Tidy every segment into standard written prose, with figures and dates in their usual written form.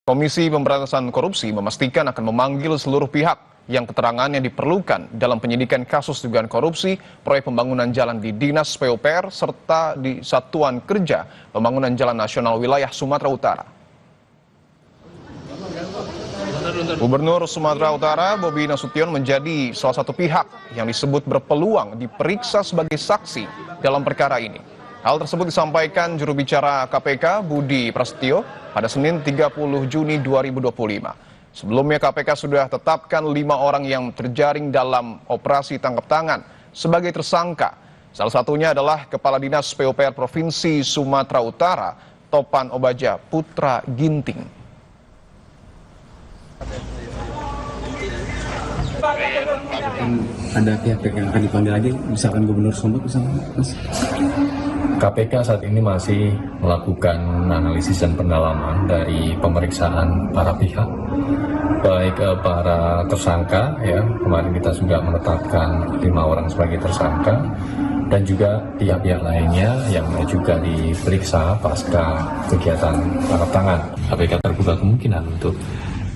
Komisi Pemberantasan Korupsi memastikan akan memanggil seluruh pihak yang keterangannya diperlukan dalam penyidikan kasus dugaan korupsi proyek pembangunan jalan di Dinas PUPR serta di Satuan Kerja Pembangunan Jalan Nasional Wilayah Sumatera Utara. Gubernur Sumatera Utara Bobi Nasution menjadi salah satu pihak yang disebut berpeluang diperiksa sebagai saksi dalam perkara ini. Hal tersebut disampaikan juru bicara KPK Budi Prasetyo pada Senin 30 Juni 2025. Sebelumnya KPK sudah tetapkan 5 orang yang terjaring dalam operasi tangkap tangan sebagai tersangka. Salah satunya adalah Kepala Dinas PUPR Provinsi Sumatera Utara, Topan Obaja Putra Ginting. Ada pihak-pihak yang akan dipanggil lagi, misalkan Gubernur Sumut, misalkan, Mas? KPK saat ini masih melakukan analisis dan pendalaman dari pemeriksaan para pihak, baik para tersangka, ya kemarin kita sudah menetapkan 5 orang sebagai tersangka, dan juga pihak-pihak lainnya yang juga diperiksa pasca kegiatan tangkap tangan. KPK terbuka kemungkinan untuk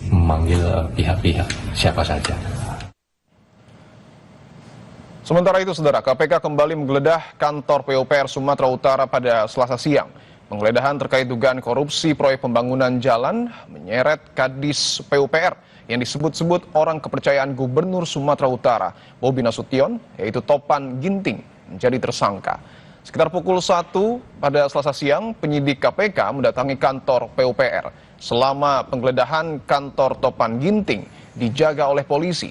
memanggil pihak-pihak siapa saja. Sementara itu, Saudara, KPK kembali menggeledah kantor PUPR Sumatera Utara pada Selasa siang. Penggeledahan terkait dugaan korupsi proyek pembangunan jalan menyeret Kadis PUPR yang disebut-sebut orang kepercayaan Gubernur Sumatera Utara, Bobi Nasution, yaitu Topan Ginting, menjadi tersangka. Sekitar pukul 1 pada Selasa siang, penyidik KPK mendatangi kantor PUPR. Selama penggeledahan, kantor Topan Ginting dijaga oleh polisi.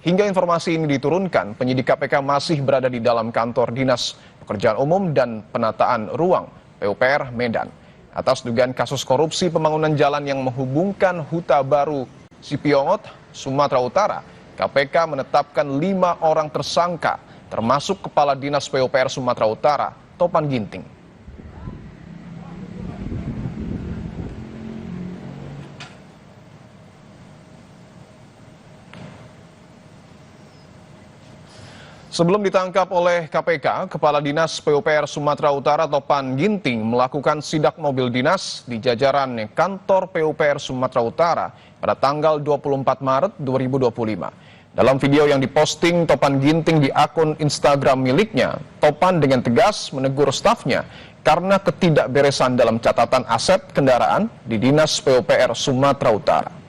Hingga informasi ini diturunkan, penyidik KPK masih berada di dalam kantor Dinas Pekerjaan Umum dan Penataan Ruang PUPR Medan. Atas dugaan kasus korupsi pembangunan jalan yang menghubungkan Huta Baru Sipiongot, Sumatera Utara, KPK menetapkan 5 orang tersangka, termasuk Kepala Dinas PUPR Sumatera Utara, Topan Ginting. Sebelum ditangkap oleh KPK, Kepala Dinas PUPR Sumatera Utara Topan Ginting melakukan sidak mobil dinas di jajaran kantor PUPR Sumatera Utara pada tanggal 24 Maret 2025. Dalam video yang diposting Topan Ginting di akun Instagram miliknya, Topan dengan tegas menegur stafnya karena ketidakberesan dalam catatan aset kendaraan di Dinas PUPR Sumatera Utara.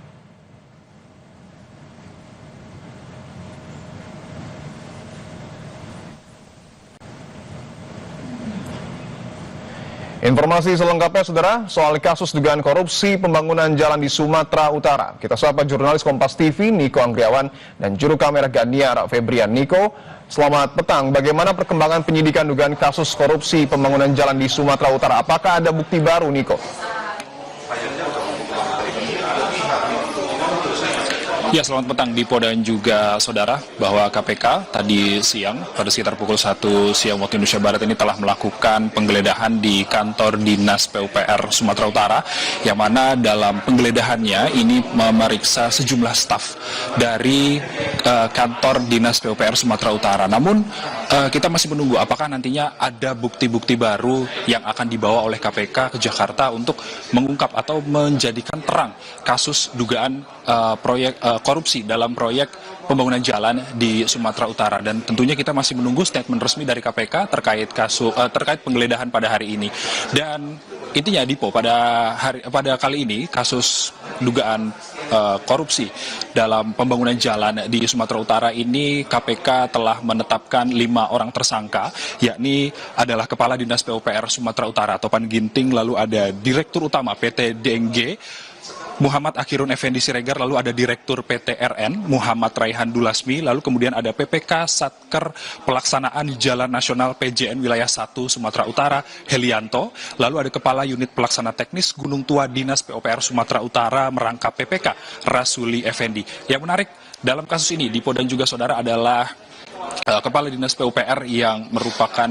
Informasi selengkapnya, Saudara, soal kasus dugaan korupsi pembangunan jalan di Sumatera Utara. Kita sapa jurnalis Kompas TV, Niko Anggriawan, dan juru kamera Ganiar Febrian. Niko, selamat petang. Bagaimana perkembangan penyidikan dugaan kasus korupsi pembangunan jalan di Sumatera Utara? Apakah ada bukti baru, Niko? Ya, selamat petang Dipo dan juga saudara, bahwa KPK tadi siang pada sekitar pukul 1 siang waktu Indonesia Barat ini telah melakukan penggeledahan di kantor Dinas PUPR Sumatera Utara, yang mana dalam penggeledahannya ini memeriksa sejumlah staf dari kantor Dinas PUPR Sumatera Utara. Namun kita masih menunggu apakah nantinya ada bukti-bukti baru yang akan dibawa oleh KPK ke Jakarta untuk mengungkap atau menjadikan terang kasus dugaan proyek korupsi dalam proyek pembangunan jalan di Sumatera Utara. Dan tentunya kita masih menunggu statement resmi dari KPK terkait terkait penggeledahan pada hari ini. Dan intinya, Dipo, pada kali ini kasus dugaan korupsi dalam pembangunan jalan di Sumatera Utara ini, KPK telah menetapkan 5 orang tersangka, yakni adalah Kepala Dinas PUPR Sumatera Utara Topan Ginting, lalu ada Direktur Utama PT DNG Muhammad Akhirun Effendi Siregar, lalu ada Direktur PT RN Muhammad Raihan Dulasmi, lalu kemudian ada PPK Satker Pelaksanaan Jalan Nasional PJN Wilayah 1 Sumatera Utara Helianto, lalu ada Kepala Unit Pelaksana Teknis Gunung Tua Dinas PUPR Sumatera Utara merangkap PPK Rasuli Effendi. Yang menarik dalam kasus ini, Dipo dan juga saudara, adalah Kepala Dinas PUPR yang merupakan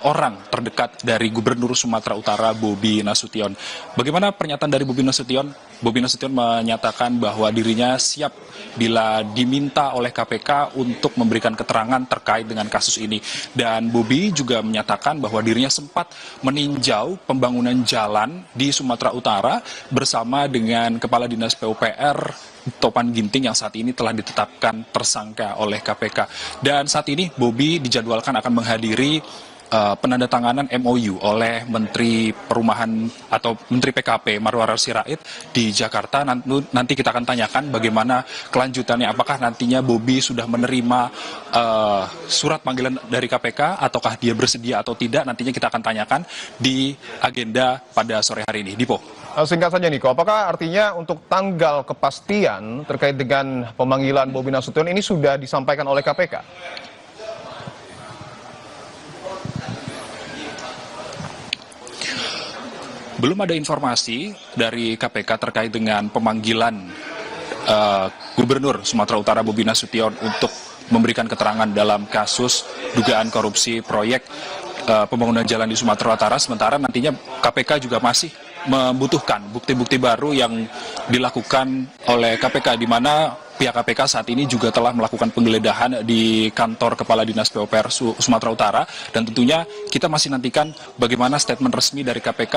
orang terdekat dari Gubernur Sumatera Utara Bobi Nasution. Bagaimana pernyataan dari Bobi Nasution? Bobi Nasution menyatakan bahwa dirinya siap bila diminta oleh KPK untuk memberikan keterangan terkait dengan kasus ini. Dan Bobi juga menyatakan bahwa dirinya sempat meninjau pembangunan jalan di Sumatera Utara bersama dengan Kepala Dinas PUPR Topan Ginting yang saat ini telah ditetapkan tersangka oleh KPK. Dan saat ini Bobi dijadwalkan akan menghadiri penandatanganan MOU oleh Menteri Perumahan atau Menteri PKP Marwarar Sirait di Jakarta. Nanti kita akan tanyakan bagaimana kelanjutannya, apakah nantinya Bobi sudah menerima surat panggilan dari KPK ataukah dia bersedia atau tidak, nantinya kita akan tanyakan di agenda pada sore hari ini. Dipo. Singkat saja Niko, apakah artinya untuk tanggal kepastian terkait dengan pemanggilan Bobi Nasution ini sudah disampaikan oleh KPK? Belum ada informasi dari KPK terkait dengan pemanggilan Gubernur Sumatera Utara Bobi Nasution untuk memberikan keterangan dalam kasus dugaan korupsi proyek pembangunan jalan di Sumatera Utara. Sementara nantinya KPK juga masih membutuhkan bukti-bukti baru yang dilakukan oleh KPK, di mana pihak KPK saat ini juga telah melakukan penggeledahan di kantor Kepala Dinas PUPR Sumatera Utara, dan tentunya kita masih nantikan bagaimana statement resmi dari KPK,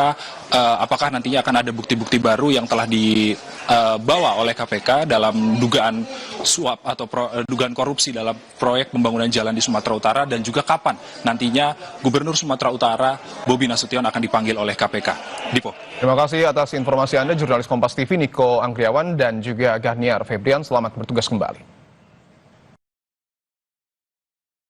apakah nantinya akan ada bukti-bukti baru yang telah dibawa oleh KPK dalam dugaan suap atau dugaan korupsi dalam proyek pembangunan jalan di Sumatera Utara, dan juga kapan nantinya Gubernur Sumatera Utara Bobi Nasution akan dipanggil oleh KPK. Dipo. Terima kasih atas informasi Anda, jurnalis Kompas TV Niko Anggriawan dan juga Gahniar Febrian. Selamat bertugas kembali.